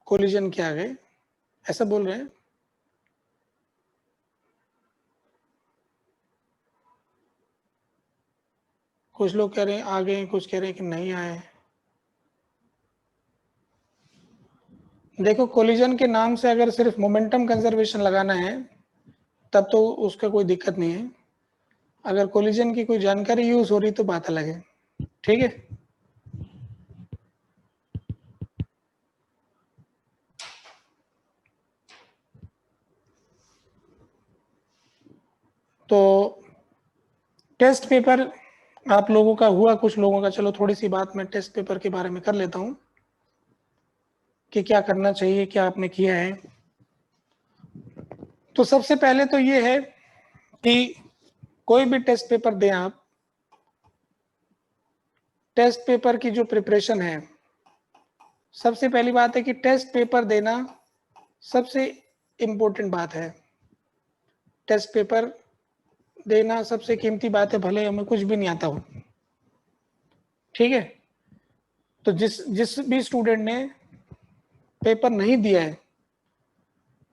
Collision के आगे, ऐसा बोल रहे हैं? कुछ लोग कह रहे हैं आ गए, कुछ कह रहे हैं कि नहीं आए। देखो, कोलिजन के नाम से अगर सिर्फ मोमेंटम कंजर्वेशन लगाना है तब तो उसका कोई दिक्कत नहीं है। अगर कोलिजन की कोई जानकारी यूज हो रही तो बात अलग है। ठीक है, तो टेस्ट पेपर आप लोगों का हुआ, कुछ लोगों का। चलो थोड़ी सी बात मैं टेस्ट पेपर के बारे में कर लेता हूं कि क्या करना चाहिए, क्या आपने किया है। तो सबसे पहले तो ये है कि कोई भी टेस्ट पेपर दें आप, टेस्ट पेपर की जो प्रिपरेशन है, सबसे पहली बात है कि टेस्ट पेपर देना सबसे इम्पोर्टेंट बात है। टेस्ट पेपर देना सबसे कीमती बात है, भले हमें कुछ भी नहीं आता हो। ठीक है, तो जिस भी स्टूडेंट ने पेपर नहीं दिया है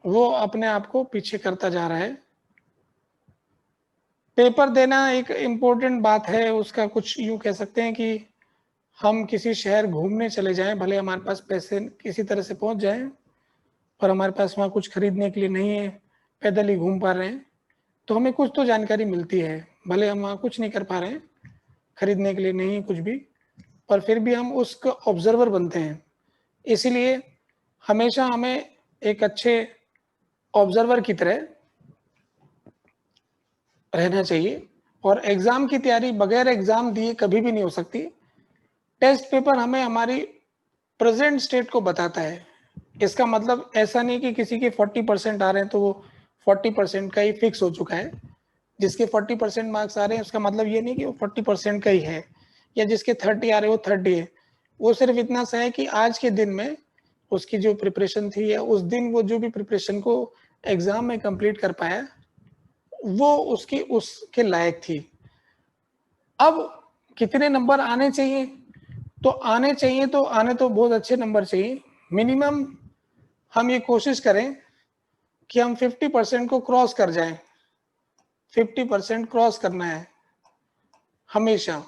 वो अपने आप को पीछे करता जा रहा है। पेपर देना एक इम्पोर्टेंट बात है, उसका कुछ यूं कह सकते हैं कि हम किसी शहर घूमने चले जाएं, भले हमारे पास पैसे किसी तरह से पहुंच जाएं पर हमारे पास वहाँ कुछ खरीदने के लिए नहीं है, पैदल ही घूम पा रहे हैं, तो हमें कुछ तो जानकारी मिलती है। भले हम वहाँ कुछ नहीं कर पा रहे हैं, खरीदने के लिए नहीं कुछ भी, पर फिर भी हम उसका ऑब्जर्वर बनते हैं। इसीलिए हमेशा हमें एक अच्छे ऑब्जर्वर की तरह रहना चाहिए। और एग्जाम की तैयारी बगैर एग्जाम दिए कभी भी नहीं हो सकती। टेस्ट पेपर हमें हमारी प्रेजेंट स्टेट को बताता है। इसका मतलब ऐसा नहीं कि किसी के 40% आ रहे हैं तो वो 40% का ही फिक्स हो चुका है। जिसके 40% मार्क्स आ रहे हैं उसका मतलब ये नहीं कि वो 40% का ही है, या जिसके 30 आ रहे हैं वो 30 है। वो सिर्फ इतना सा है कि आज के दिन में उसकी जो प्रिपरेशन थी, या उस दिन वो जो भी प्रिपरेशन को एग्जाम में कंप्लीट कर पाया, वो उसके लायक थी। अब कितने नंबर आने चाहिए? तो आने तो बहुत अच्छे नंबर चाहिए। मिनिमम हम ये कोशिश करें कि हम 50% को क्रॉस कर जाएं। 50% क्रॉस करना है हमेशा।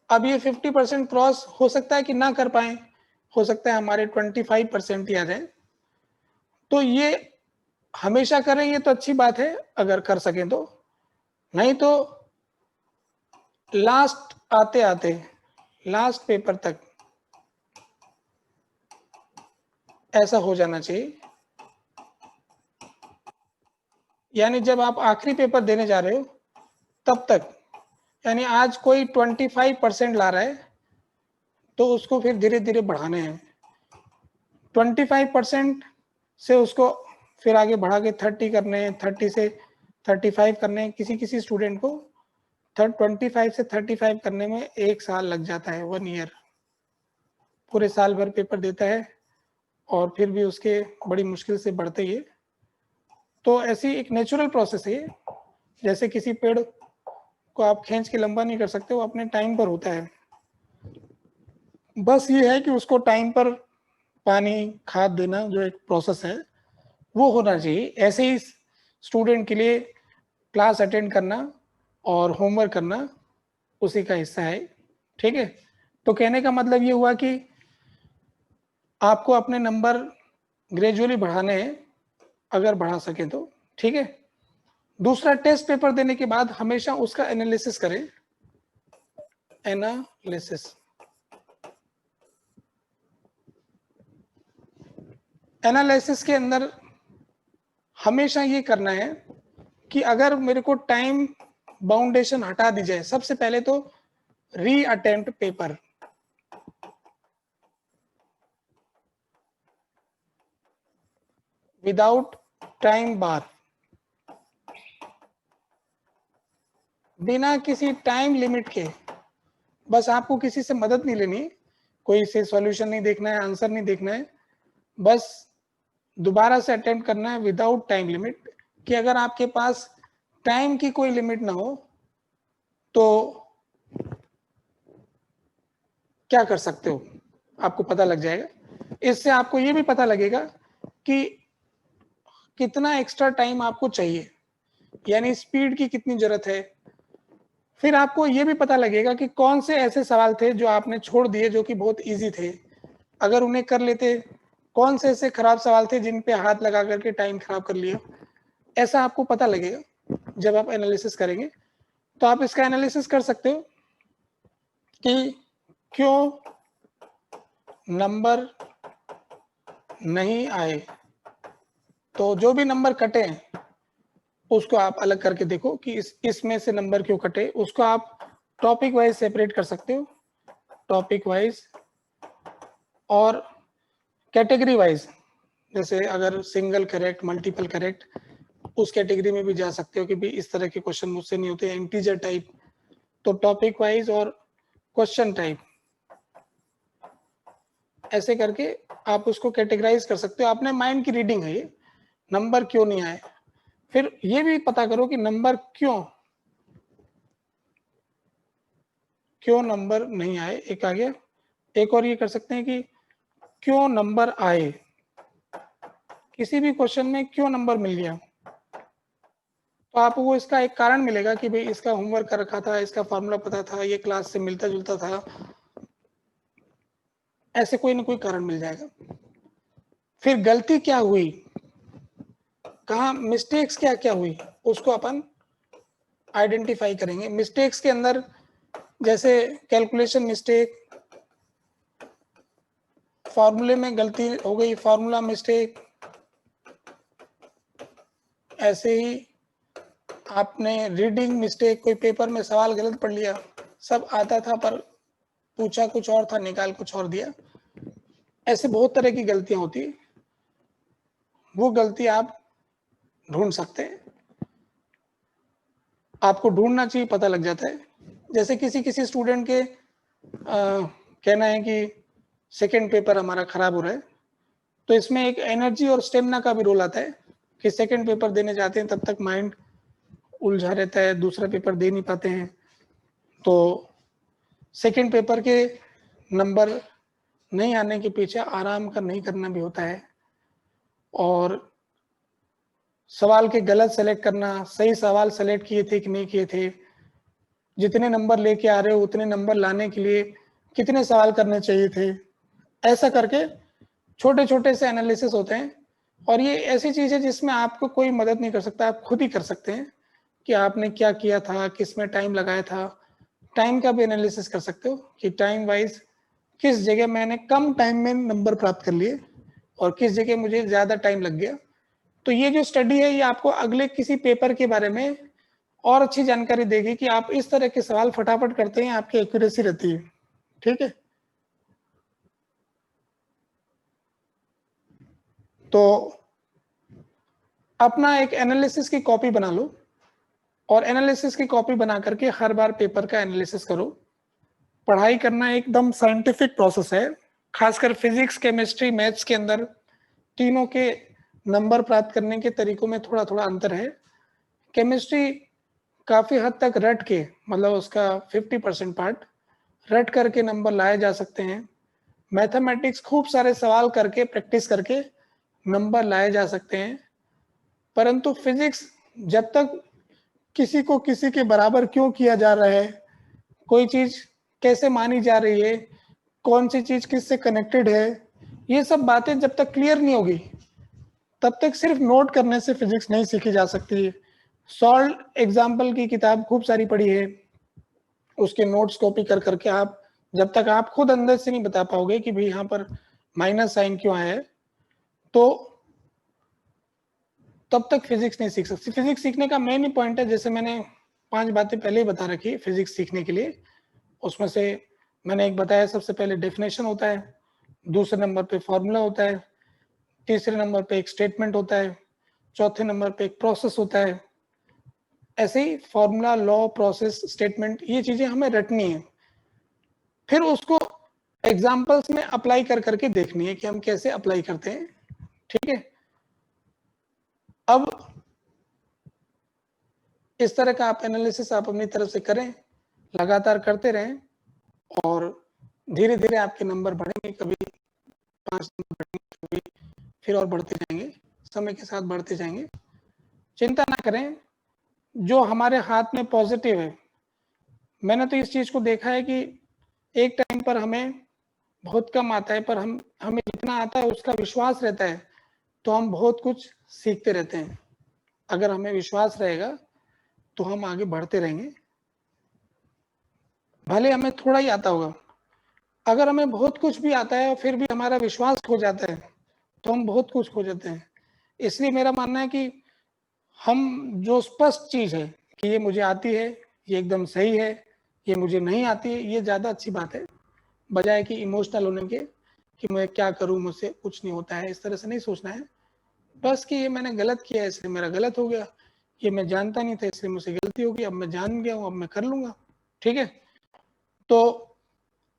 अब ये 50% क्रॉस हो सकता है कि ना कर पाए, हो सकता है हमारे 25% ही आ जाए। तो ये हमेशा करें, ये तो अच्छी बात है अगर कर सकें तो। नहीं तो लास्ट आते आते, लास्ट पेपर तक ऐसा हो जाना चाहिए। यानी जब आप आखिरी पेपर देने जा रहे हो तब तक, यानी आज कोई 25% ला रहा है तो उसको फिर धीरे धीरे बढ़ाने हैं। 25% से उसको फिर आगे बढ़ा के 30 करने हैं, 30 से 35 करने हैं। किसी किसी स्टूडेंट को 25 से 35 करने में 1 साल लग जाता है, 1 ईयर। पूरे साल भर पेपर देता है और फिर भी उसके बड़ी मुश्किल से बढ़ते ही है। तो ऐसी एक नेचुरल प्रोसेस है। जैसे किसी पेड़ को आप खींच के लंबा नहीं कर सकते, वो अपने टाइम पर होता है। बस ये है कि उसको टाइम पर पानी खाद देना जो एक प्रोसेस है वो होना चाहिए। ऐसे ही स्टूडेंट के लिए क्लास अटेंड करना और होमवर्क करना उसी का हिस्सा है। ठीक है, तो कहने का मतलब ये हुआ कि आपको अपने नंबर ग्रेजुअली बढ़ाने हैं अगर बढ़ा सके तो। ठीक है, दूसरा, टेस्ट पेपर देने के बाद हमेशा उसका एनालिसिस करें। एनालिसिस एनालिसिस के अंदर हमेशा ये करना है कि अगर मेरे को टाइम बाउंडेशन हटा दी जाए, सबसे पहले तो री अटेम्प्ट पेपर, विदाउट टाइम बार, बिना किसी टाइम लिमिट के। बस आपको किसी से मदद नहीं लेनी, कोई से सॉल्यूशन नहीं देखना है, आंसर नहीं देखना है, बस दोबारा से अटेम्प्ट करना है विदाउट टाइम लिमिट। कि अगर आपके पास टाइम की कोई लिमिट ना हो तो क्या कर सकते हो, आपको पता लग जाएगा। इससे आपको ये भी पता लगेगा कि कितना एक्स्ट्रा टाइम आपको चाहिए, यानी स्पीड की कितनी जरूरत है। फिर आपको ये भी पता लगेगा कि कौन से ऐसे सवाल थे जो आपने छोड़ दिए जो कि बहुत इजी थे, अगर उन्हें कर लेते। कौन से ऐसे खराब सवाल थे जिन पे हाथ लगा करके टाइम खराब कर लिया। ऐसा आपको पता लगेगा जब आप एनालिसिस करेंगे। तो आप इसका एनालिसिस कर सकते हो कि क्यों नंबर नहीं आए। तो जो भी नंबर कटे हैं उसको आप अलग करके देखो कि इसमें से नंबर क्यों कटे। उसको आप टॉपिक वाइज सेपरेट कर सकते हो, टॉपिक वाइज और कैटेगरी वाइज। जैसे अगर सिंगल करेक्ट, मल्टीपल करेक्ट, उस कैटेगरी में भी जा सकते हो कि भी इस तरह के क्वेश्चन मुझसे नहीं होते, इंटीजर टाइप। तो टॉपिक वाइज और क्वेश्चन टाइप ऐसे करके आप उसको कैटेगराइज कर सकते हो। आपने माइंड की रीडिंग है ये, नंबर क्यों नहीं आए। फिर ये भी पता करो कि नंबर क्यों नंबर नहीं आए। एक आ गया। एक और ये कर सकते हैं कि क्यों नंबर आए, किसी भी क्वेश्चन में क्यों नंबर मिल गया। तो आपको इसका एक कारण मिलेगा कि भाई इसका होमवर्क कर रखा था, इसका फॉर्मूला पता था, ये क्लास से मिलता जुलता था। ऐसे कोई ना कोई कारण मिल जाएगा। फिर गलती क्या हुई, कहाँ मिस्टेक्स क्या क्या हुई, उसको अपन आइडेंटिफाई करेंगे। मिस्टेक्स के अंदर जैसे कैलकुलेशन मिस्टेक, फॉर्मूले में गलती हो गई, फॉर्मूला मिस्टेक। ऐसे ही आपने रीडिंग मिस्टेक, कोई पेपर में सवाल गलत पढ़ लिया, सब आता था पर पूछा कुछ और था, निकाल कुछ और दिया। ऐसे बहुत तरह की गलतियां होती है, वो गलती आप ढूंढ सकते हैं। आपको ढूंढना चाहिए, पता लग जाता है। जैसे किसी किसी स्टूडेंट के कहना है कि सेकंड पेपर हमारा खराब हो रहा है, तो इसमें एक एनर्जी और स्टेमिना का भी रोल आता है कि सेकंड पेपर देने जाते हैं तब तक माइंड उलझा रहता है, दूसरा पेपर दे नहीं पाते हैं। तो सेकंड पेपर के नंबर नहीं आने के पीछे आराम का नहीं करना भी होता है, और सवाल के गलत सेलेक्ट करना, सही सवाल सेलेक्ट किए थे कि नहीं किए थे, जितने नंबर लेके आ रहे हो उतने नंबर लाने के लिए कितने सवाल करने चाहिए थे। ऐसा करके छोटे छोटे से एनालिसिस होते हैं। और ये ऐसी चीज है जिसमें आपको कोई मदद नहीं कर सकता, आप खुद ही कर सकते हैं कि आपने क्या किया था, किस में टाइम लगाया था। टाइम का भी एनालिसिस कर सकते हो कि टाइम वाइज किस जगह मैंने कम टाइम में नंबर प्राप्त कर लिए और किस जगह मुझे ज्यादा टाइम लग गया। तो ये जो स्टडी है ये आपको अगले किसी पेपर के बारे में और अच्छी जानकारी देगी कि आप इस तरह के सवाल फटाफट करते हैं, आपकी एक्यूरेसी रहती है। ठीक है। तो अपना एक एनालिसिस की कॉपी बना लो और एनालिसिस की कॉपी बना करके हर बार पेपर का एनालिसिस करो। पढ़ाई करना एकदम साइंटिफिक प्रोसेस है। खासकर फिजिक्स, केमिस्ट्री, मैथ्स के अंदर तीनों के नंबर प्राप्त करने के तरीकों में थोड़ा थोड़ा अंतर है। केमिस्ट्री काफी हद तक रट के, मतलब उसका 50% पार्ट रट करके नंबर लाए जा सकते हैं। मैथमेटिक्स खूब सारे सवाल करके, प्रैक्टिस करके नंबर लाए जा सकते हैं। परंतु फिजिक्स जब तक किसी को किसी के बराबर क्यों किया जा रहा है, कोई चीज कैसे मानी जा रही है, कौन सी चीज किससे कनेक्टेड है, ये सब बातें जब तक क्लियर नहीं होगी तब तक सिर्फ नोट करने से फिजिक्स नहीं सीखी जा सकती है। सॉल्व एग्जाम्पल की किताब खूब सारी पढ़ी है, उसके नोट्स कॉपी कर करके आप जब तक आप खुद अंदर से नहीं बता पाओगे कि भाई यहाँ पर माइनस साइन क्यों आया है, तो तब तक फिजिक्स नहीं सीख सकती। फिजिक्स सीखने का मेन ही पॉइंट है, जैसे मैंने 5 बातें पहले ही बता रखी फिजिक्स सीखने के लिए। उसमें से मैंने एक बताया, सबसे पहले डेफिनेशन होता है, दूसरे नंबर पे फॉर्मूला होता है, तीसरे नंबर पे एक स्टेटमेंट होता है, चौथे नंबर पे एक प्रोसेस होता है। ऐसे ही फॉर्मूला, लॉ, प्रोसेस, स्टेटमेंट, ये चीजें हमें रटनी है। फिर उसको एग्जाम्पल्स में अप्लाई कर करके देखनी है कि हम कैसे अप्लाई करते हैं। ठीक है। अब इस तरह का आप एनालिसिस आप अपनी तरफ से करें, लगातार करते रहें और धीरे धीरे आपके नंबर बढ़ेंगे। कभी 5 नंबर फिर और बढ़ते जाएंगे, समय के साथ बढ़ते जाएंगे। चिंता ना करें, जो हमारे हाथ में पॉजिटिव है। मैंने तो इस चीज को देखा है कि एक टाइम पर हमें बहुत कम आता है, पर हमें जितना आता है उसका विश्वास रहता है तो हम बहुत कुछ सीखते रहते हैं। अगर हमें विश्वास रहेगा तो हम आगे बढ़ते रहेंगे, भले हमें थोड़ा ही आता होगा। अगर हमें बहुत कुछ भी आता है और फिर भी हमारा विश्वास खो जाता है तो हम बहुत कुछ खो जाते हैं। इसलिए मेरा मानना है कि हम जो स्पष्ट चीज है कि ये मुझे आती है, ये एकदम सही है, ये मुझे नहीं आती है, ये ज्यादा अच्छी बात है, बजाय कि इमोशनल होने के कि मैं क्या करूं, मुझसे कुछ नहीं होता है। इस तरह से नहीं सोचना है, बस कि ये मैंने गलत किया है इसलिए मेरा गलत हो गया, ये मैं जानता नहीं था इसलिए मुझसे गलती हो गई, अब मैं जान गया हूं, अब मैं कर लूंगा। ठीक है। तो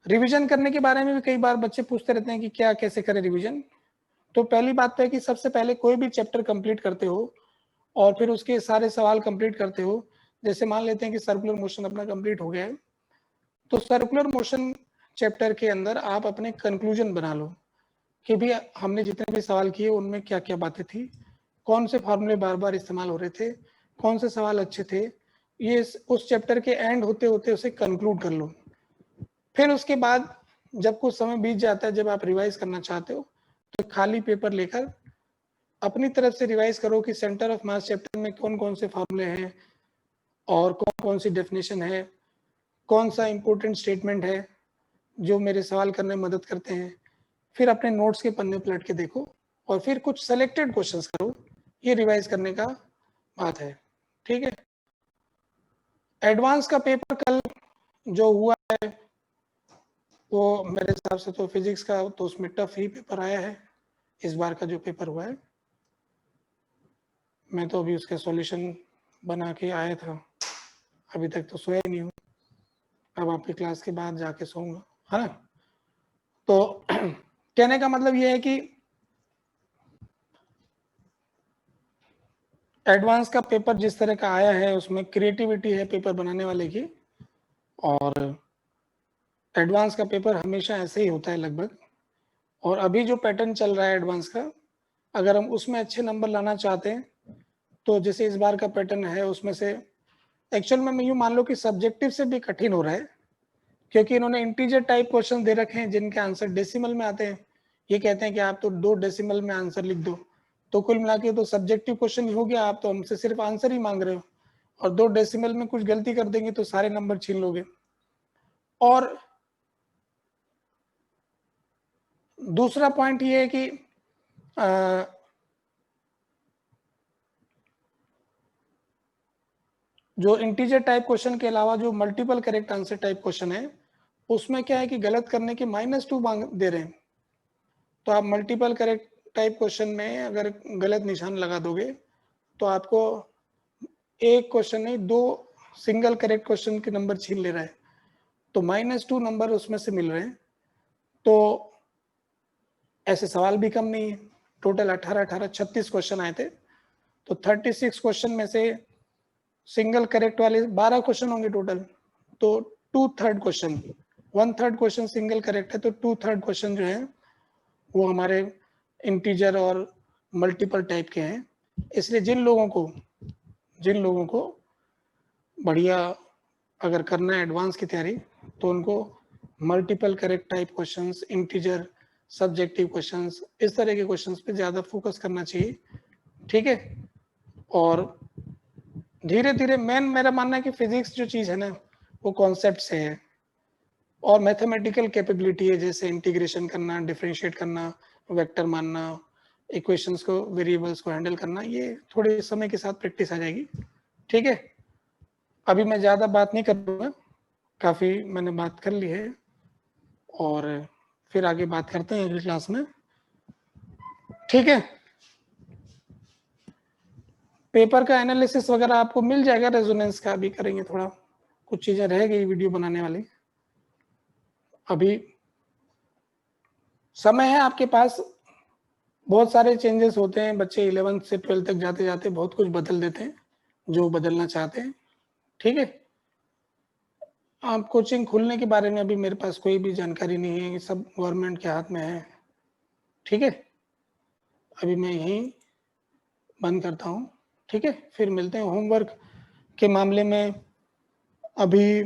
रिवीजन करने के बारे में भी कई बार बच्चे पूछते रहते हैं कि क्या कैसे करें रिवीजन। तो पहली बात तो है कि सबसे पहले कोई भी चैप्टर कंप्लीट करते हो और फिर उसके सारे सवाल कंप्लीट करते हो, जैसे मान लेते हैं कि सर्कुलर मोशन अपना कंप्लीट हो गया है, तो सर्कुलर मोशन चैप्टर के अंदर आप अपने कंक्लूजन बना लो कि भी हमने जितने भी सवाल किए उनमें क्या क्या बातें थी, कौन से फॉर्मूले बार बार इस्तेमाल हो रहे थे, कौन से सवाल अच्छे थे। ये उस चैप्टर के एंड होते होते उसे कंक्लूड कर लो। फिर उसके बाद जब कुछ समय बीत जाता है, जब आप रिवाइज करना चाहते हो, तो खाली पेपर लेकर अपनी तरफ से रिवाइज करो कि सेंटर ऑफ मास चैप्टर में कौन कौन से फॉर्मूले हैं और कौन कौन सी डेफिनेशन है, कौन सा इंपॉर्टेंट स्टेटमेंट है जो मेरे सवाल करने में मदद करते हैं। फिर अपने नोट्स के पन्ने पलट के देखो और फिर कुछ सेलेक्टेड क्वेश्चंस करो। ये रिवाइज करने का बात है। ठीक है। एडवांस का पेपर कल जो हुआ है वो मेरे हिसाब से तो फिजिक्स का तो उसमें टफ ही पेपर आया है इस बार का जो पेपर हुआ है। मैं तो अभी उसके सॉल्यूशन बना के आया था, अभी तक तो सोया नहीं हूँ, अब आपकी क्लास के बाद जाके सोऊंगा, है ना। तो कहने का मतलब ये है कि एडवांस का पेपर जिस तरह का आया है उसमें क्रिएटिविटी है पेपर बनाने वाले की, और एडवांस का पेपर हमेशा ऐसे ही होता है लगभग। और अभी जो पैटर्न चल रहा है एडवांस का, अगर हम उसमें अच्छे नंबर लाना चाहते हैं तो जैसे इस बार का पैटर्न है उसमें से एक्चुअल में मैं यूँ मान लो कि सब्जेक्टिव से भी कठिन हो रहा है, क्योंकि इन्होंने इंटीजर टाइप क्वेश्चन दे रखे हैं जिनके आंसर डेसिमल में आते हैं। ये कहते हैं कि आप तो 2 डेसिमल में आंसर लिख दो, तो कुल मिला के तो सब्जेक्टिव क्वेश्चन ही हो गया, आप तो हमसे सिर्फ आंसर ही मांग रहे हो, और 2 डेसिमल में कुछ गलती कर देंगे तो सारे नंबर छीन लोगे। और दूसरा पॉइंट ये है कि जो इंटीजर टाइप क्वेश्चन के अलावा जो multiple correct answer type question है उसमें क्या है कि गलत करने के -2 मांग दे रहे हैं। तो आप मल्टीपल करेक्ट टाइप क्वेश्चन में अगर गलत निशान लगा दोगे तो आपको एक क्वेश्चन नहीं 2 सिंगल करेक्ट क्वेश्चन के नंबर छीन ले रहा है, तो -2 नंबर उसमें से मिल रहे हैं। तो ऐसे सवाल भी कम नहीं है, टोटल 18 36 क्वेश्चन आए थे, तो 36 क्वेश्चन में से सिंगल करेक्ट वाले 12 क्वेश्चन होंगे टोटल, तो 2/3 क्वेश्चन, 1/3 क्वेश्चन सिंगल करेक्ट है, तो 2/3 क्वेश्चन जो है वो हमारे इंटीजर और मल्टीपल टाइप के हैं। इसलिए जिन लोगों को बढ़िया अगर करना है एडवांस की तैयारी, तो उनको multiple correct type questions, integer, subjective questions, इस तरह के क्वेश्चंस पे ज़्यादा फोकस करना चाहिए। ठीक है। और धीरे धीरे मेरा मानना है कि फिजिक्स जो चीज़ है ना वो कॉन्सेप्ट से है, और मैथमेटिकल कैपेबिलिटी है, जैसे इंटीग्रेशन करना, डिफरेंशिएट करना, वेक्टर मानना, इक्वेशंस को, वेरिएबल्स को हैंडल करना, ये थोड़े समय के साथ प्रैक्टिस आ जाएगी। ठीक है। अभी मैं ज़्यादा बात नहीं करूँगा, काफ़ी मैंने बात कर ली है, और फिर आगे बात करते हैं अगली क्लास में। ठीक है। पेपर का एनालिसिस वगैरह आपको मिल जाएगा, रेजोनेंस का भी करेंगे, थोड़ा कुछ चीज़ें रह गई वीडियो बनाने वाली। अभी समय है आपके पास, बहुत सारे चेंजेस होते हैं, बच्चे 11th से 12th तक जाते जाते बहुत कुछ बदल देते हैं जो बदलना चाहते हैं। ठीक है। आप कोचिंग खुलने के बारे में अभी मेरे पास कोई भी जानकारी नहीं है, सब गवर्नमेंट के हाथ में है, ठीक है, अभी मैं यहीं बंद करता हूँ। ठीक है, फिर मिलते हैं होमवर्क के मामले में। अभी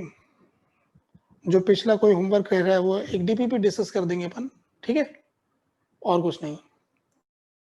जो पिछला कोई होमवर्क कह रहा है वो एक डीपीपी डिस्कस कर देंगे अपन। ठीक है, और कुछ नहीं।